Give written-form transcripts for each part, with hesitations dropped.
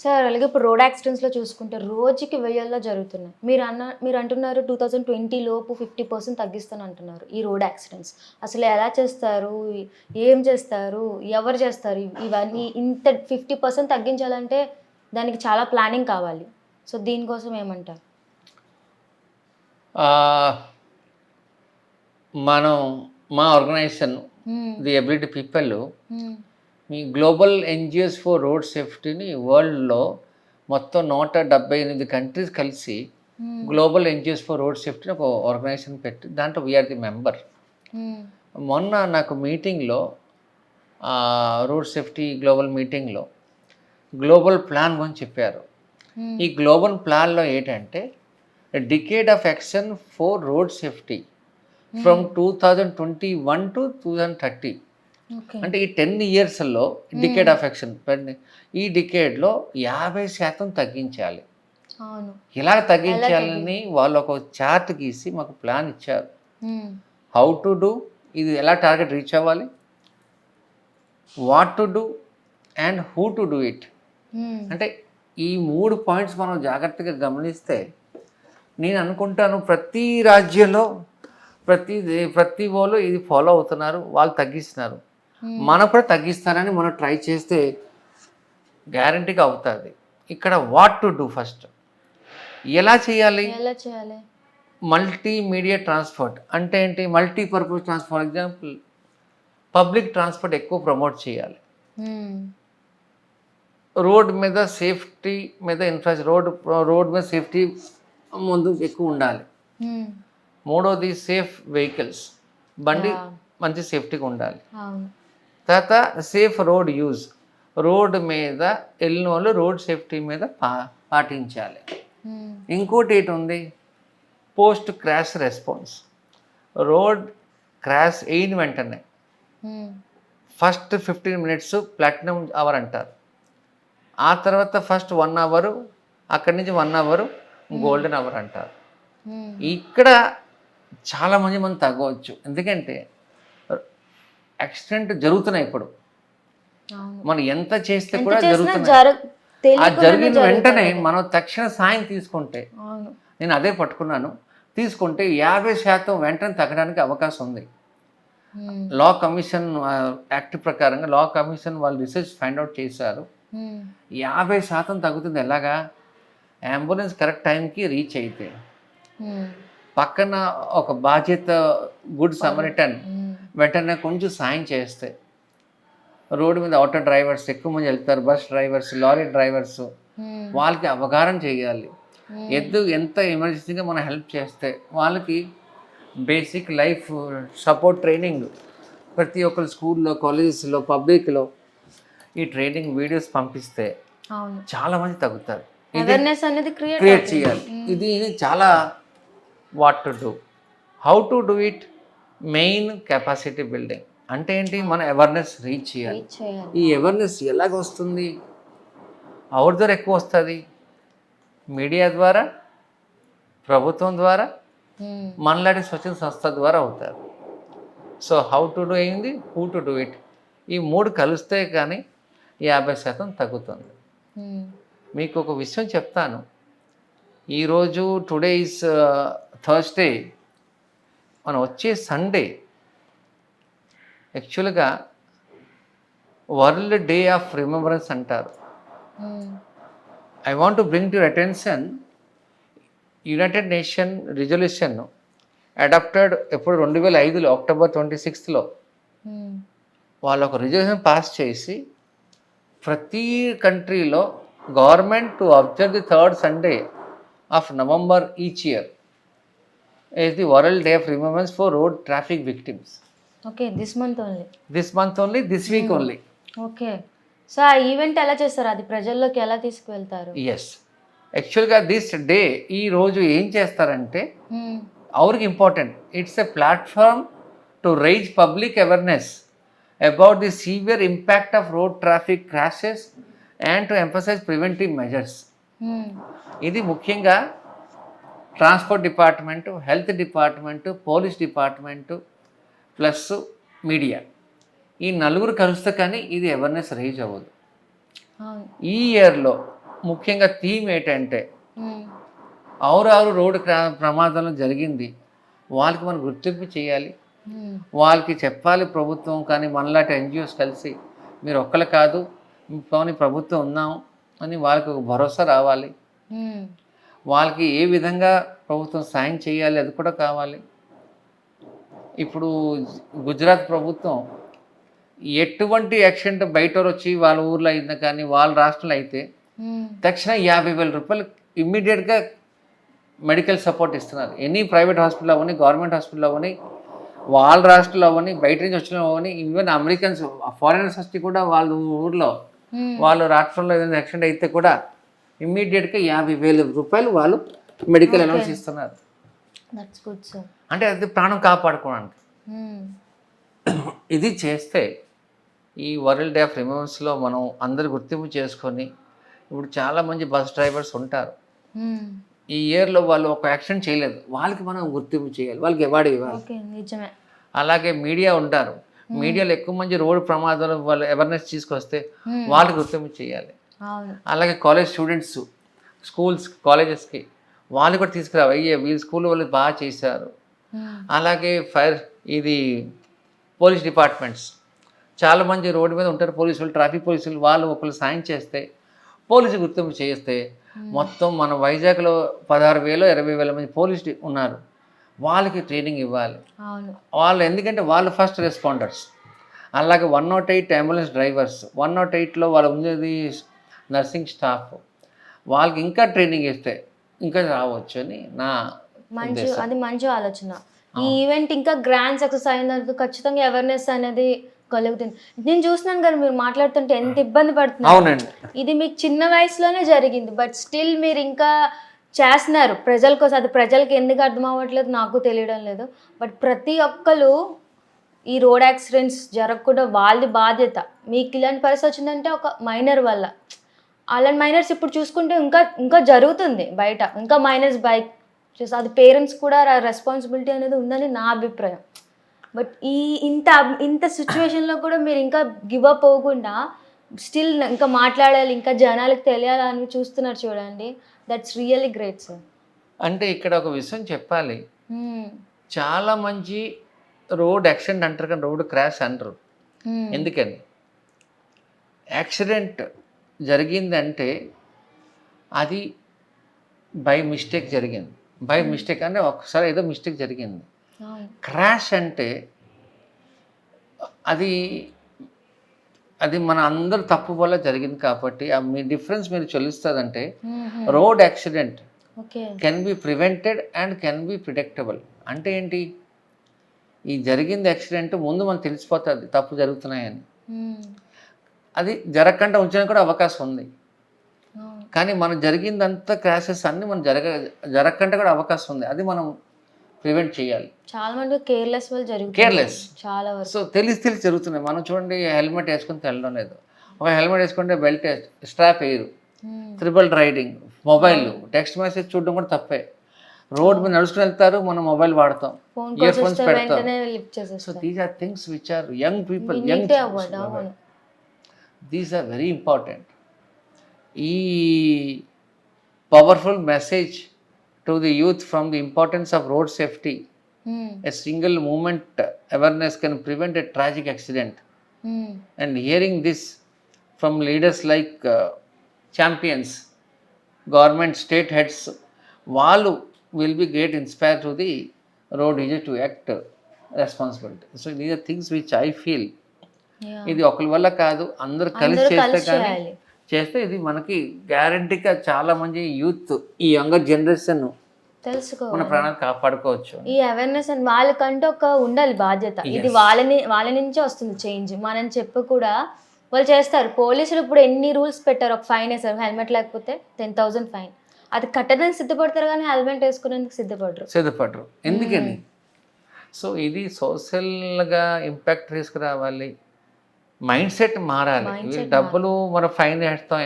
Sir అలాగే ఇప్పుడు road యాక్సిడెంట్స్‌లో చూసుకుంటే రోజుకి వెయ్యల్లో జరుగుతున్నాయి. మీరు అంటున్నారు 2020 లోపు 50% తగ్గిస్తానంటున్నారు ఈ రోడ్ యాక్సిడెంట్స్. అసలు ఎలా చేస్తారు? ఏం చేస్తారు? ఎవరు చేస్తారు? ఇవన్నీ ఇంత 50% తగ్గించాలంటే దానికి చాలా ప్లానింగ్ కావాలి. సో దీనికోసం ఏమంటారు? ఆహ్, మనం మా ఆర్గనైజేషన్ హ్మ్. ది ఎబిలిటీ పీపుల్ హ్మ్. మీ గ్లోబల్ ఎన్‌జిఓస్ ఫర్ రోడ్ సేఫ్టీని వరల్డ్‌లో మొత్తం 178 కంట్రీస్ కలిసి హ్మ్. గ్లోబల్ ఎన్‌జిఓస్ ఫర్ రోడ్ సేఫ్టీని ఒక ఆర్గనైజేషన్ పెట్టి దాంట్లో వీఆర్ ది మెంబర్. హ్మ్. మొన్న నాకు మీటింగ్‌లో రోడ్ సేఫ్టీ గ్లోబల్ మీటింగ్‌లో గ్లోబల్ ప్లాన్ గురించి చెప్పారు. హ్మ్. ఈ గ్లోబల్ ప్లాన్‌లో ఏంటంటే decade of action for road safety from 2021 to 2030. Okay. అంటే ఈ 10 ఇయర్స్‌లో డికేడ్ ఆఫ్ యాక్షన్ ఈ డికేడ్‌లో 50% తగ్గించాలి. అవును. ఇలా ఎలా తగ్గించాలని వాళ్ళు ఒక చార్ట్ గీసి మాకు ప్లాన్ ఇచ్చారు. హ్మ్. హౌ టు డూ, ఇది ఎలా టార్గెట్ రీచ్ అవ్వాలి, what to do and who to do it. హ్మ్. అంటే ఈ 3 పాయింట్స్ మనం జాగ్రత్తగా గమనిస్తే నేను అనుకుంటాను ప్రతి రాజ్యంలో ప్రతి వాళ్ళు ఇది ఫాలో అవుతున్నారు, వాళ్ళు తగ్గిస్తున్నారు. హ్మ్. మనం కూడా తగ్గిస్తారని మనం ట్రై చేస్తే గ్యారంటీగా అవుతుంది. ఇక్కడ వాట్ టు డూ ఫస్ట్ ఎలా చేయాలి? ఎలా చేయాలి? మల్టీమీడియా ట్రాన్స్పోర్ట్ అంటే ఏంటి? Multipurpose transport. For example public transport ఎక్కువ ప్రమోట్ చేయాలి. హ్మ్. రోడ్ మీద సేఫ్టీ మీద రోడ్ మీద సేఫ్టీ ముందు ఎక్కువ ఉండాలి. హ్మ్. మూడోది సేఫ్ వెహికల్స్, బండి యాహ్! మంచి సేఫ్టీగా ఉండాలి. అవును. తర్వాత సేఫ్ రోడ్ యూజ్, రోడ్డు మీద వెళ్ళిన వాళ్ళు రోడ్ సేఫ్టీ మీద పాటించాలి. హ్మ్. ఇంకోటి ఏంటి ఉంది? Post crash response. Road crash అయిన వెంటనే హ్మ్. ఫస్ట్ 15 మినిట్స్ ప్లాటినం అవర్ అంటారు. ఆ తర్వాత ఫస్ట్ 1 అవరు, అక్కడి నుంచి 1 అవరు గోల్డెన్ అవర్ అంటారు. హ్మ్. ఇక్కడ చాలామంది మనం తగ్గవచ్చు. ఎందుకంటే యాక్సిడెంట్ జరుగుతున్నాయి ఇప్పుడు. అవును. మనం ఎంత చేస్తే ఎంత కూడా చేసినా జరుగుతున్నాయి. ఆ తెలియకుండానే జరిగిన వెంటనే జరుగుతాయి. మనం తక్షణ సాయం తీసుకుంటే, అవును. నేను అదే పట్టుకున్నాను, తీసుకుంటే 50% వెంటనే తగ్గడానికి అవకాశం ఉంది. హ్మ్. లా కమిషన్ యాక్ట్ ప్రకారంగా లా కమిషన్ వాళ్ళు రీసెర్చ్ ఫైండ్ అవుట్ చేశారు. హ్మ్. 50% తగ్గుతుంది. ఎలాగా? అంబులెన్స్ కరెక్ట్ టైంకి రీచ్ అయితే, హ్మ్. పక్కన ఒక బాధ్యత గుడ్ సమరిటన్ హ్మ్. వెంటనే కొంచెం సాయం చేస్తే, రోడ్డు మీద ఆటో డ్రైవర్స్ ఎక్కువ మంది వెళ్తారు, బస్ డ్రైవర్స్, లారీ డ్రైవర్స్, హ్మ్. వాళ్ళకి అవగాహన చేయాలి. హ్మ్. ఎంత ఎమర్జెన్సీగా మనం హెల్ప్ చేస్తే వాళ్ళకి బేసిక్ లైఫ్ సపోర్ట్ ట్రైనింగ్ ప్రతి ఒక్కరు స్కూల్లో, కాలేజెస్లో, పబ్లిక్లో ఈ ట్రైనింగ్ వీడియోస్ పంపిస్తే అవును. చాలామంది తగ్గుతారు. ఇది అవేర్‌నెస్ అనేది క్రియేట్ క్రియేట్ అవుతుంది. చేయాలి. హ్మ్. ఇది చాలా what to do, how to do it, main capacity building. అంటే ఏంటి? మన అవేర్నెస్ రీచ్ చేయాలి. రీచ్ చేయాలి. ఈ అవేర్నెస్ ఎలాగ వస్తుంది? ఎవరి ద్వారా ఎక్కువ వస్తుంది? మీడియా ద్వారా, ప్రభుత్వం ద్వారా, హ్మ్. మనలాంటి స్వచ్ఛంద సంస్థ ద్వారా అవుతారు. సో హౌ టు డూ అయింది, హూ టు డూ ఇట్, ఈ 3 కలిస్తే కానీ 50% తగ్గుతుంది. హ్మ్. మీకు ఒక విషయం చెప్తాను. ఈరోజు టుడే ఈజ్ థర్స్డే, మనం వచ్చే సండే యాక్చువల్గా వరల్డ్ డే ఆఫ్ రిమెంబరెన్స్ అంటారు. Hmm. I want to bring to your attention, United Nation resolution adopted ఎప్పుడు 2005లో అక్టోబర్ 26లో హ్మ్. వాళ్ళు ఒక రిజల్యూషన్ పాస్ చేసి ప్రతి కంట్రీలో government to observe the third Sunday off November each year is the World Day of Remembrance for Road Traffic Victims. Okay. This month only. This month only, this week only. Okay. So ఆ event ఎలా చేస్తారు? అది ప్రజల్లోకి ఎలా తీసుకువెళ్తారు? Yes. యాక్చువల్గా this day ఈరోజు ఏం చేస్తారంటే, హ్మ్. అవరికి important, it's a platform to raise public awareness about the severe impact of road traffic crashes and to emphasize preventive measures. Hmm. ఇది ముఖ్యంగా transport department, health department, police department plus media, ఈ నలుగురు కలుస్తే కానీ ఇది awareness rise అవ్వదు. అవును. ఈ ఇయర్లో ముఖ్యంగా థీమ్ ఏంటంటే ఆరు రోడ్డు ప్రమాదంలో జరిగింది, వాళ్ళకి మనం గుర్తింపు చేయాలి, వాళ్ళకి చెప్పాలి ప్రభుత్వం కానీ మనలాంటి ఎన్జిఓస్ కలిసి మీరు ఒక్కరు కాదు కానీ ప్రభుత్వం ఉన్నాం అని వాళ్ళకి ఒక భరోసా రావాలి. వాళ్ళకి ఏ విధంగా ప్రభుత్వం సాయం చేయాలి అది కూడా కావాలి. ఇప్పుడు గుజరాత్ ప్రభుత్వం ఎటువంటి యాక్సిడెంట్ బయట వచ్చి వాళ్ళ ఊర్లో అయింది కానీ వాళ్ళ రాష్ట్రంలో అయితే తక్షణ 50,000 రూపాయలు ఇమ్మీడియట్గా మెడికల్ సపోర్ట్ ఇస్తున్నారు. ఎనీ ప్రైవేట్ హాస్పిటల్ అవ్వని, గవర్నమెంట్ హాస్పిటల్ అవ్వని, వాళ్ళ రాష్ట్రంలో అవ్వని, బయట నుంచి వచ్చిన అవ్వని, ఈవెన్ అమెరికన్స్ ఫారినర్స్ వచ్చి కూడా వాళ్ళ ఊర్లో వాళ్ళ రాష్ట్రంలో ఏదైనా యాక్సిడెంట్ అయితే కూడా ఇమ్మీడియట్గా 50,000 రూపాయలు వాళ్ళు మెడికల్ అలవెన్స్ ఇస్తున్నారు. అంటే అది ప్రాణం కాపాడుకోవడానికి. ఇది చేస్తే ఈ వరల్డ్ డే ఆఫ్ రిమెంబరెన్స్లో మనం అందరు గుర్తింపు చేసుకొని, ఇప్పుడు చాలామంది బస్ డ్రైవర్స్ ఉంటారు, ఈ ఇయర్లో వాళ్ళు ఒక యాక్సిడెంట్ చేయలేదు, వాళ్ళకి మనం గుర్తింపు చేయాలి, వాళ్ళకి అవార్డు ఇవ్వాలి. అలాగే మీడియా ఉంటారు, మీడియాలో ఎక్కువ మంది రోడ్డు ప్రమాదాలు వాళ్ళు అవేర్నెస్ తీసుకొస్తే వాళ్ళకి గుర్తింపు చేయాలి. అలాగే కాలేజ్ స్టూడెంట్స్ స్కూల్స్ కాలేజెస్కి వాళ్ళు కూడా తీసుకురావాలి, అయ్యే వీళ్ళ స్కూల్ వాళ్ళు బాగా చేశారు. అలాగే ఇది పోలీస్ డిపార్ట్మెంట్స్ చాలామంది రోడ్డు మీద ఉంటారు, పోలీసులు ట్రాఫిక్ పోలీసులు, వాళ్ళు ఒకళ్ళు సాయం చేస్తే పోలీసు గుర్తింపు చేస్తే మొత్తం మన వైజాగ్లో 16,000 20,000 మంది పోలీసు ఉన్నారు, వాళ్ళకి ట్రైనింగ్ ఇవ్వాలి. వాళ్ళు ఎందుకంటే వాళ్ళు ఫస్ట్ రెస్పాండర్స్. అలాగే 108 అంబులెన్స్ డ్రైవర్స్, 108లో వాళ్ళు ఉండేది నర్సింగ్ స్టాఫ్, వాళ్ళకి ఇంకా ట్రైనింగ్ ఇస్తే ఇంకా రావచ్చు అని నా ఉద్దేశం. అది మంచి ఆలోచన. ఈ ఈవెంట్ ఇంకా గ్రాండ్ సక్సెస్ అయినందుకు ఖచ్చితంగా అవేర్నెస్ అనేది కలుగుతుంది. నేను చూస్తున్నాను కదా మీరు మాట్లాడుతుంటే ఎంత ఇబ్బంది పడుతున్నారు. అవునండి, ఇది మీకు చిన్న వయసులోనే జరిగింది, బట్ స్టిల్ మీరు ఇంకా చేస్తున్నారు ప్రజల కోసం. అది ప్రజలకి ఎందుకు అర్థం అవ్వట్లేదు నాకు తెలియడం లేదు, బట్ ప్రతి ఒక్కరు ఈ రోడ్ యాక్సిడెంట్స్ జరగకుండా వాళ్ళది బాధ్యత. మీకు ఇలాంటి పరిస్థితి వచ్చిందంటే ఒక మైనర్ వల్ల. అలాంటి మైనర్స్ ఇప్పుడు చూసుకుంటే ఇంకా ఇంకా జరుగుతుంది బయట, ఇంకా మైనర్స్ బైక్ చేసి, అది పేరెంట్స్ కూడా రెస్పాన్సిబిలిటీ అనేది ఉందని నా అభిప్రాయం. బట్ ఇంత సిచ్యువేషన్లో కూడా మీరు ఇంకా గివ్ అప్ అవ్వకుండా స్టిల్ ఇంకా మాట్లాడాలి, ఇంకా జనాలకు తెలియాలని చూస్తున్నారు చూడండి. That's really great sir. అంటే ఇక్కడ ఒక విషయం చెప్పాలి, చాలా మంచి రోడ్ యాక్సిడెంట్ అంటారు కానీ రోడ్ క్రాష్ అంటారు. ఎందుకని యాక్సిడెంట్ జరిగిందంటే అది బై మిస్టేక్ జరిగింది. బై మిస్టేక్ అంటే ఒకసారి ఏదో మిస్టేక్ జరిగింది. క్రాష్ అంటే అది మన అందరు తప్పు వల్ల జరిగింది కాబట్టి మీ డిఫరెన్స్ మీరు చెల్లిస్తుందంటే road accident can be prevented and can be predictable. అంటే ఏంటి, ఈ జరిగింది యాక్సిడెంట్ ముందు మనకు తెలిసిపోతుంది తప్పు జరుగుతున్నాయని, అది జరగకుండా ఉంచడానికి కూడా అవకాశం ఉంది. కానీ మనం జరిగిందంతా క్రాషెస్ అన్ని మనం జరగకుండా కూడా అవకాశం ఉంది, అది మనం ప్రివెంట్ చేయాలి. చాలా మంది కేర్లెస్ వల్ల జరుగుతుంది, కేర్లెస్ చాలా వరకు. సో తెలిసి జరుగుతున్నాయి. మనం చూడండి హెల్మెట్ వేసుకుని వెళ్ళడం లేదు, ఒక హెల్మెట్ వేసుకుంటే బెల్ట్ స్ట్రాప్ వేయరు, triple riding, mobile text message చూడడం కూడా తప్పే. రోడ్ మీద నడుచుకుని వెళ్తారు, మనం మొబైల్ వాడతాం, ఇయర్ ఫోన్స్ పెడతాం. So these are things which are young people, these are very important. ఈ powerful message to the youth from the importance of road safety. A single movement awareness can prevent a tragic accident. And hearing this from leaders like champions, government, state heads, వాళ్ళు will be great inspired to the road users to act responsibility. So these are things which I feel ఇది ఒకరి వల్ల కాదు, అందరూ కలిసి చేస్తే కానీ చేస్తే ఇది మనకి గ్యారంటీగా చాలా మంది యూత్, ఈ యంగర్ జనరేషన్ తెలుసుకోవాలి, మన ప్రాణాలు కాపాడుకోవచ్చు. ఈ అవేర్నెస్ అని వాళ్ళకంటే ఒక ఉండాలి బాధ్యత. ఇది వాళ్ళ నుంచే వస్తుంది చేంజ్. మనం చెప్పు కూడా వాళ్ళు చేస్తారు. పోలీసులు ఇప్పుడు ఎన్ని రూల్స్ పెట్టారు, ఒక ఫైన్ వేస్తారు, హెల్మెట్ లేకపోతే 10,000 ఫైన్. అది కట్టడానికి సిద్ధపడతారు కానీ హెల్మెట్ వేసుకునేందుకు సిద్ధపడరు. ఎందుకని? సో ఇది సోషల్గా ఇంపాక్ట్ తీసుకురావాలి, మైండ్ సెట్ మారాలి. వీళ్ళు డబ్బులు మనం ఫైన్ వేస్తాం,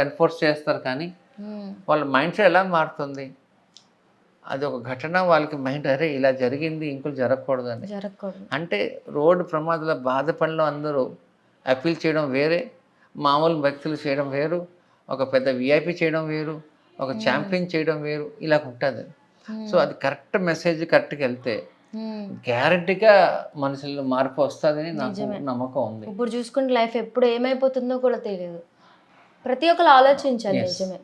ఎన్ఫోర్స్ చేస్తారు, కానీ వాళ్ళ మైండ్ సెట్ ఎలా మారుతుంది? అది ఒక ఘటన వాళ్ళకి మైండ్, అరే ఇలా జరిగింది ఇంకోటి జరగకూడదని. అంటే రోడ్డు ప్రమాదాల బాధపడిన అందరూ అప్పీల్ చేయడం వేరే, మామూలు వ్యక్తులు చేయడం వేరు. ఒక పెద్ద విఐపి చేయడం వేరు, ఒక ఛాంపియన్ చేయడం వేరు, ఇలా ఉంటుంది. సో అది కరెక్ట్ మెసేజ్ కరెక్ట్గా వెళ్తే గ్యారంటీగా మనుషుల్లో మార్పు వస్తుందని నాకు నమ్మకం ఉంది. ఇప్పుడు చూసుకుంటే లైఫ్ ఎప్పుడు ఏమైపోతుందో కూడా తెలియదు. ప్రతి ఒక్కరు ఆలోచించాలి. నిజమే.